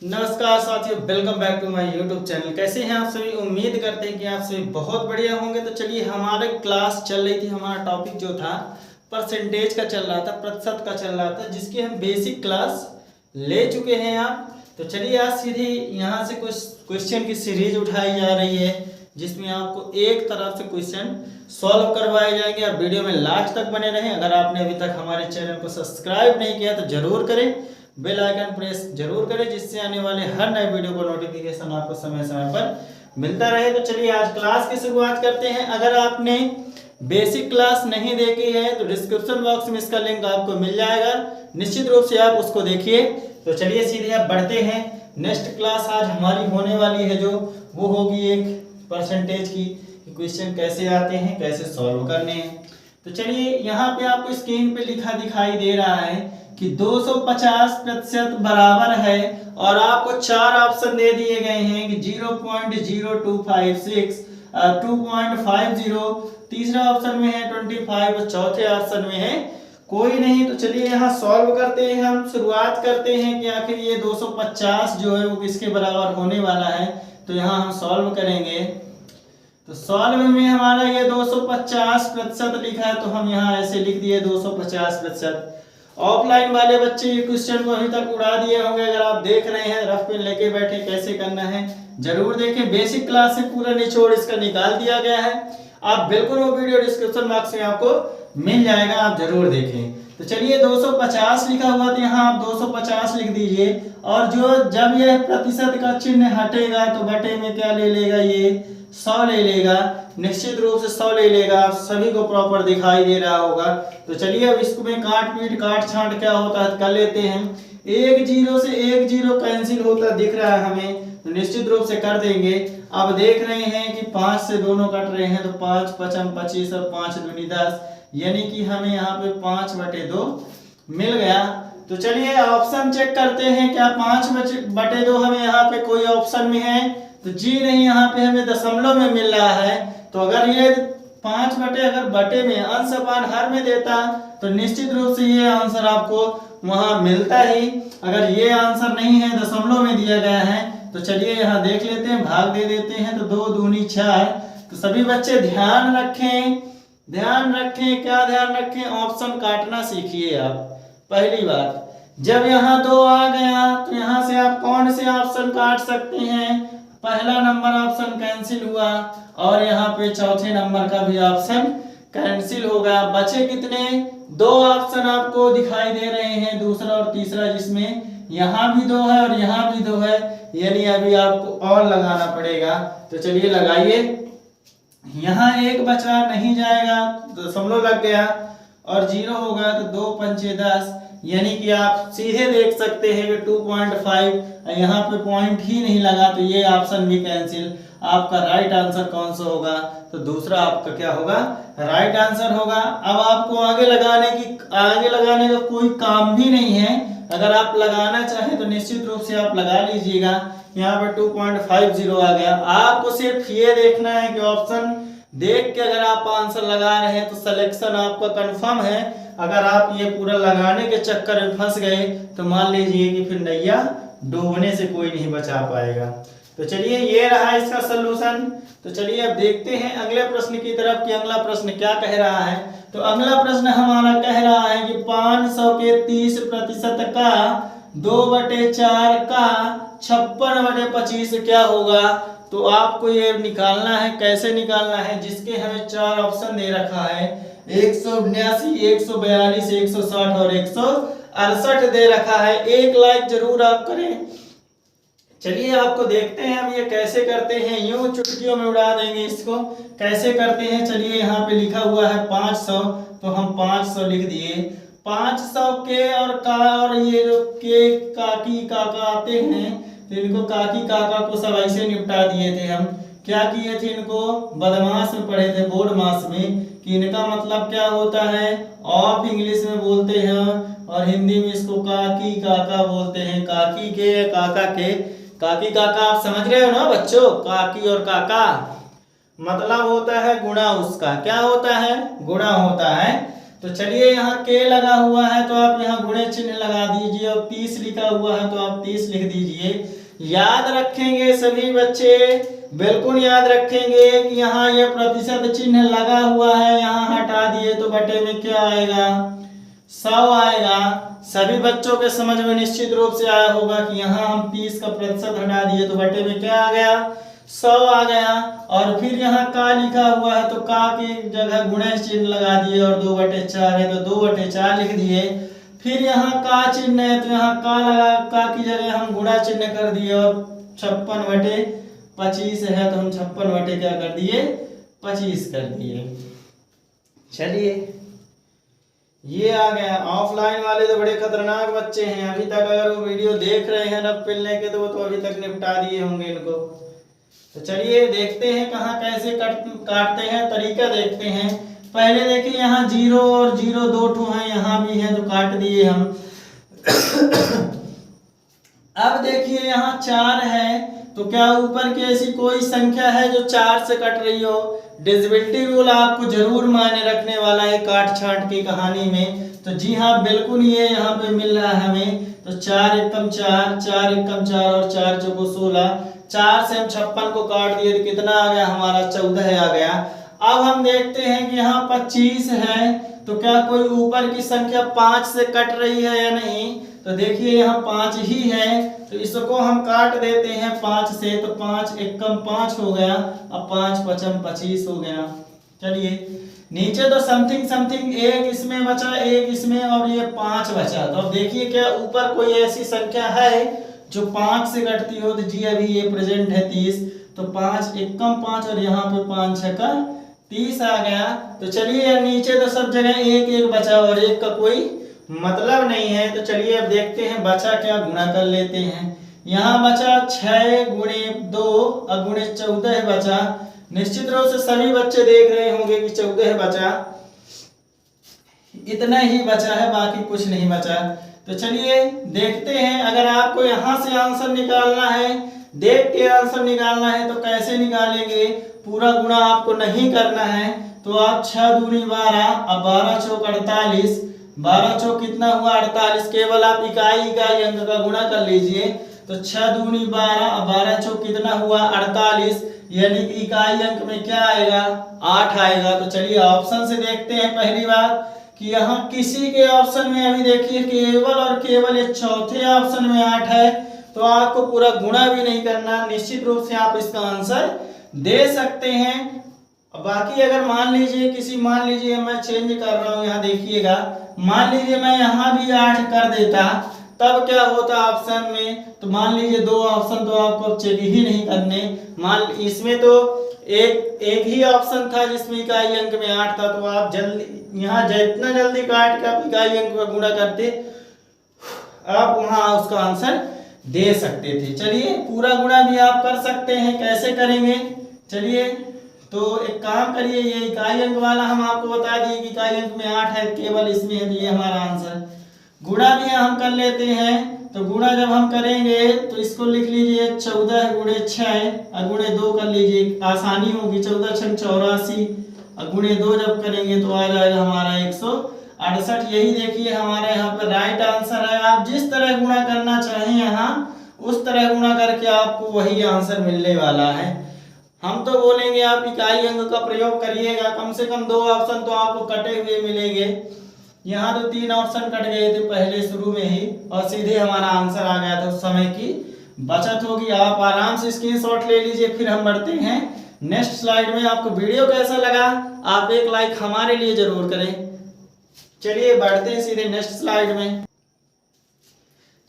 नमस्कार साथियों, welcome back to my YouTube channel. कैसे हैं आप सभी? उम्मीद करते हैं कि आप सभी बहुत बढ़िया होंगे। तो चलिए, हमारे क्लास चल रही थी, हमारा टॉपिक जो था परसेंटेज का चल रहा था, प्रतिशत का चल रहा था, जिसकी हम बेसिक क्लास ले चुके हैं आप। तो चलिए, आज सीधे यहाँ से कुछ क्वेश्चन की सीरीज उठाई जा रही है, जिसमें आपको एक तरफ से क्वेश्चन सॉल्व करवाए जाएंगे। आप वीडियो में लास्ट तक बने रहें। अगर आपने अभी तक हमारे चैनल को सब्सक्राइब नहीं किया तो जरूर करें, बेल आइकन प्रेस जरूर करें, जिससे आने वाले हर नए वीडियो को नोटिफिकेशन आपको समय समय पर मिलता रहे। तो चलिए, आज क्लास की शुरुआत करते हैं। अगर आपने बेसिक क्लास नहीं देखी है तो डिस्क्रिप्शन बॉक्स में इसका लिंक आपको मिल जाएगा, निश्चित रूप से आप उसको देखिए। तो चलिए, सीधे आप बढ़ते हैं। नेक्स्ट क्लास आज हमारी होने वाली है, जो वो होगी एक परसेंटेज की, क्वेश्चन कैसे आते हैं, कैसे सॉल्व करने हैं। तो चलिए, यहाँ पे आपको स्क्रीन पे लिखा दिखाई दे रहा है कि 250% बराबर है, और आपको चार ऑप्शन दे दिए गए हैं कि 0.0256, 2.50, तीसरा ऑप्शन में है 25 और चौथे ऑप्शन में है कोई नहीं। तो चलिए, यहाँ सॉल्व करते हैं। हम शुरुआत करते हैं कि आखिर ये 250 जो है वो किसके बराबर होने वाला है। तो यहाँ हम सॉल्व करेंगे। तो सॉल्व में हमारा ये 250% लिखा है, तो हम यहाँ ऐसे लिख दिए 250%। ऑफलाइन वाले बच्चे ये क्वेश्चन को अभी तक उड़ा दिए होंगे। अगर आप देख रहे हैं, रफ पेन लेके बैठे, कैसे करना है जरूर देखें। बेसिक क्लास से पूरा निचोड़ इसका निकाल दिया गया है। आप बिल्कुल वो वीडियो डिस्क्रिप्शन बॉक्स में आपको मिल जाएगा, आप जरूर देखें। तो चलिए, 250 लिखा हुआ, तो यहाँ आप 250 लिख दीजिए। और जब यह प्रतिशत का चिन्ह हटेगा तो बटे में क्या ले लेगा, ये 100 ले लेगा, निश्चित रूप से 100 ले लेगा। आप सभी को प्रॉपर दिखाई दे रहा होगा। तो चलिए, अब इसमें काट छांट क्या होता है कर लेते हैं। एक जीरो से एक जीरो कैंसिल होता दिख रहा है हमें, तो निश्चित रूप से कर देंगे। अब देख रहे हैं कि 5 से दोनों कट रहे हैं, तो 5 5 25 और 5 दूनी 10, यानी कि हमें यहाँ पे 5/2 मिल गया। तो चलिए, ऑप्शन चेक करते हैं, क्या 5/2 हमें यहाँ पे कोई ऑप्शन में है? तो जी नहीं, यहाँ पे हमें दशमलव में मिल रहा है। तो अगर ये 5 अगर बटे में अंश अपान हर में देता तो निश्चित रूप से ये आंसर आपको वहां मिलता ही। अगर ये आंसर नहीं है, दशमलव में दिया गया है, तो चलिए यहाँ देख लेते हैं, भाग दे देते हैं। तो 2 दूनी 4। तो सभी बच्चे ध्यान रखें, क्या ध्यान रखें, ऑप्शन काटना सीखिए आप। पहली बात, जब यहाँ 2 आ गया तो यहाँ से आप कौन से ऑप्शन काट सकते हैं? पहला नंबर ऑप्शन कैंसिल हुआ, और यहाँ पे चौथे नंबर का भी ऑप्शन कैंसिल होगा। बचे कितने? 2 ऑप्शन आपको दिखाई दे रहे हैं, दूसरा और तीसरा, जिसमें यहाँ भी 2 है और यहाँ भी 2 है, यानी अभी आपको और लगाना पड़ेगा। तो चलिए, लगाइए। यहाँ 1 बचा, नहीं जाएगा, दशमलव लग गया, और 0 होगा, तो 2 पंचे 10, यानी कि आप सीधे देख सकते हैं कि 2.5, यहाँ पे पॉइंट ही नहीं लगा, तो ये ऑप्शन भी कैंसिल। आपका राइट आंसर कौन सा होगा? तो दूसरा आपका क्या होगा? राइट आंसर होगा। अब आपको आगे लगाने का कोई काम भी नहीं है। अगर आप लगाना चाहें तो निश्चित रूप से आप लगा लीजिएगा। यहाँ पे 2.50 आ गया। आपको सिर्फ ये देखना है कि ऑप्शन देख के अगर आप आंसर लगा रहे हैं तो सिलेक्शन आपका कंफर्म है। अगर आप ये पूरा लगाने के चक्कर में फंस गए तो मान लीजिए कि फिर नैया डूबने से कोई नहीं बचा पाएगा। तो चलिए, ये रहा इसका सलूशन। तो चलिए, अब देखते हैं अगले प्रश्न की तरफ कि अगला प्रश्न क्या कह रहा है। तो अगला प्रश्न हमारा कह रहा है कि 500 के 30% का 2/4 का 56/25 क्या होगा? तो आपको ये निकालना है। कैसे निकालना है? जिसके हमें 4 ऑप्शन दे रखा है, 179, 142, 160 और 168 दे रखा है। एक लाइक जरूर आप करें। चलिए, आपको देखते हैं अब ये कैसे करते हैं। यूं चुटकियों में उड़ा देंगे इसको। कैसे करते हैं? चलिए, यहाँ पे लिखा हुआ है 500, तो हम 500 लिख दिए। 500 के और का, और ये जो के काकी काका आते हैं, तो इनको काकी काका को सब ऐसे निपटा दिए थे हम। क्या किए थे? इनको बदमाश में पढ़े थे, बोर्ड मास में, कि इनका मतलब क्या होता है, ऑफ इंग्लिश में बोलते हैं, और हिंदी में इसको काकी काका बोलते हैं। काकी के, काका के, काकी काका आप समझ रहे हो ना बच्चों? काकी और काका मतलब होता है गुणा उसका। क्या होता है? गुणा होता है। तो चलिए यहाँ के लगा हुआ है तो आप यहाँ गुणे चिन्ह लगा दीजिए, और 30 लिखा हुआ है तो आप 30 लिख दीजिए। याद रखेंगे सभी बच्चे, बिल्कुल याद रखेंगे कि यहाँ ये प्रतिशत चिन्ह लगा हुआ है, यहाँ हटा दिए तो बटे में क्या आएगा, 100 आएगा। सभी बच्चों के समझ में निश्चित रूप से आया होगा कि यहाँ हम 30 का प्रतिशत हटा दिए तो बटे में क्या आ गया, 100 आ गया। और फिर यहाँ का लिखा हुआ है तो का की जगह गुणे चिन्ह लगा दिए, और 2/4 है तो 2/4 लिख दिए। फिर यहाँ का चिन्ह है तो यहाँ का लगा, का की जगह हम गुणा चिन्ह कर दिए, और 56/25 है तो हम 56 क्या कर दिए, 25 कर दिए। चलिए ये आ गया। ऑफलाइन वाले तो बड़े खतरनाक बच्चे हैं, अभी तक अगर वो वीडियो देख रहे हैं रब पिलने के तो वो तो अभी तक निपटा दिए होंगे इनको। तो चलिए देखते हैं कहाँ कैसे काटते हैं, तरीका देखते हैं। पहले देखिए यहाँ 0 और 0 दो ठो हैं, यहाँ भी है तो काट दिए हम। अब देखिए यहाँ 4 है तो क्या ऊपर की ऐसी कोई संख्या है जो 4 से कट रही हो। डिविजिबिलिटी रूल आपको जरूर मायने रखने वाला है काट छांट की कहानी में। तो जी हाँ बिल्कुल ये यहाँ पे मिल रहा है हमें। तो 4 एकम 4, 4 एकम 4 और 4 चौको 16। 4 से हम 56 को काट दिए तो कितना आ गया हमारा, 14 आ गया। अब हम देखते हैं कि यहाँ 25 है तो क्या कोई ऊपर की संख्या 5 से कट रही है या नहीं। तो देखिए यहाँ 5 ही है तो इसको हम काट देते हैं 5 से। तो 5 एकम 5 हो गया, अब 5 पचम 25 हो गया। चलिए नीचे तो समथिंग समथिंग एक इसमें बचा, एक इसमें, और ये 5 बचा। तो अब देखिए क्या ऊपर कोई ऐसी संख्या है जो 5 से कटती हो। तो जी अभी ये प्रेजेंट है 30, तो 5 एकम 5 और यहाँ पे 5 छक्का 30 आ गया। तो चलिए नीचे तो सब जगह एक एक बचा और एक का कोई मतलब नहीं है। तो चलिए अब देखते हैं बचा क्या, गुणा कर लेते हैं। यहाँ बचा 6 गुणे 2 और गुणे 14 बचा। निश्चित रूप से सभी बच्चे देख रहे होंगे कि 14 बचा, इतना ही बचा है, बाकी कुछ नहीं बचा। तो चलिए देखते हैं, अगर आपको यहाँ से आंसर निकालना है, देख के आंसर निकालना है तो कैसे निकालेंगे। पूरा गुणा आपको नहीं करना है तो आप 6 दूनी 12 और 12 चौक 48, 12 चौक कितना हुआ 48। केवल आप इकाई इकाई अंक का गुणा कर लीजिए। तो 6 दूनी 12 और 12 चौक कितना हुआ 48, यानी कि इकाई अंक में क्या आएगा 8 आएगा। तो चलिए ऑप्शन से देखते हैं। पहली बात कि यहाँ किसी के ऑप्शन में अभी देखिए केवल और केवल ये चौथे ऑप्शन में 8 है, तो आपको पूरा गुणा भी नहीं करना, निश्चित रूप से आप इसका आंसर दे सकते हैं। बाकी अगर मान लीजिए मैं चेंज कर रहा हूँ, यहाँ देखिएगा, मान लीजिए मैं यहाँ भी 8 कर देता तब क्या होता ऑप्शन में। तो मान लीजिए 2 ऑप्शन तो आपको चेक ही नहीं करने, मान इसमें तो एक ही ऑप्शन था जिसमें इकाई अंक में 8 था, तो आप जल्दी यहाँ जितना जल्दी काट के आप इकाई अंक का गुणा करते आप वहाँ उसका आंसर दे सकते थे। चलिए पूरा गुणा भी आप कर सकते हैं, कैसे करेंगे चलिए। तो एक काम करिए, ये इकाई अंक वाला हम आपको बता दिए कि इकाई अंक में 8 है, केवल इसमें है, तो ये हमारा आंसर। गुणा भी हम कर लेते हैं। तो गुणा जब हम करेंगे तो इसको लिख लीजिए 14 गुणे 6 और गुणे 2 कर लीजिए, आसानी होगी। 14 6 84 और गुणे 2 जब करेंगे तो आ जाएगा हमारा 168। यही देखिए हमारा यहाँ पर राइट आंसर है। आप जिस तरह गुणा करना चाहें यहाँ उस तरह गुणा करके आपको वही आंसर मिलने वाला है। हम तो बोलेंगे आप इकाई अंक का प्रयोग करिएगा, कम से कम 2 ऑप्शन तो आपको कटे हुए मिलेंगे। यहाँ तो 3 ऑप्शन कट गए थे पहले शुरू में ही और सीधे हमारा आंसर आ गया था। उस समय की बचत होगी। आप आराम से स्क्रीनशॉट ले लीजिए। फिर हम बढ़ते हैं नेक्स्ट स्लाइड में। आपको वीडियो कैसा लगा आप एक लाइक हमारे लिए जरूर करें। चलिए बढ़ते हैं सीधे नेक्स्ट स्लाइड में।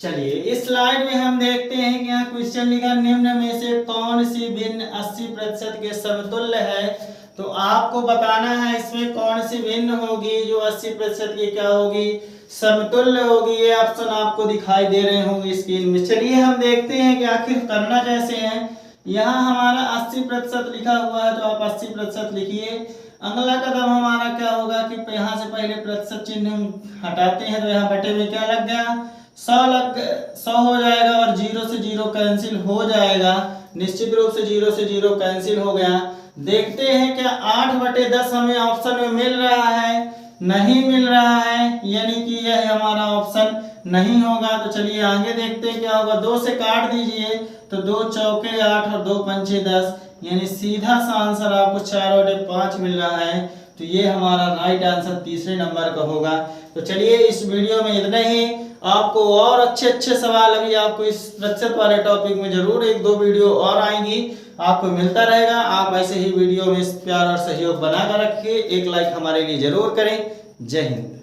चलिए इस स्लाइड में हम देखते हैं कि यहाँ क्वेश्चन लिखा, निम्न में से कौन सी भिन्न 80% के समतुल्य है। तो आपको बताना है इसमें कौन सी भिन्न होगी जो 80% की क्या होगी, समतुल्य होगी। ये ऑप्शन आपको दिखाई दे रहे होंगे स्क्रीन में। चलिए हम देखते हैं कि आखिर करना कैसे है। यहाँ हमारा 80% लिखा हुआ है तो आप 80% लिखिए। अगला कदम हमारा क्या होगा कि यहाँ से पहले प्रतिशत चिन्ह हटाते हैं तो यहाँ बटे में क्या लग गया 100 हो जाएगा और 0 से 0 कैंसिल हो जाएगा। निश्चित रूप से 0 से 0 कैंसिल हो गया। देखते हैं क्या 8/10 हमें ऑप्शन में मिल रहा है। नहीं मिल रहा है, यानी कि यह हमारा ऑप्शन नहीं होगा। तो चलिए आगे देखते हैं क्या होगा। 2 से काट दीजिए तो 2 चौके 8 और 2 पंचे 10, यानी सीधा सा आंसर आपको 4 और 5 मिल रहा है। तो ये हमारा राइट आंसर तीसरे नंबर का होगा। तो चलिए इस वीडियो में इतना ही। आपको और अच्छे अच्छे सवाल अभी आपको इस प्रतिशत वाले टॉपिक में जरूर 1-2 वीडियो और आएंगी, आपको मिलता रहेगा। आप ऐसे ही वीडियो में प्यार और सहयोग बनाकर रखिए। एक लाइक हमारे लिए जरूर करें। जय हिंद।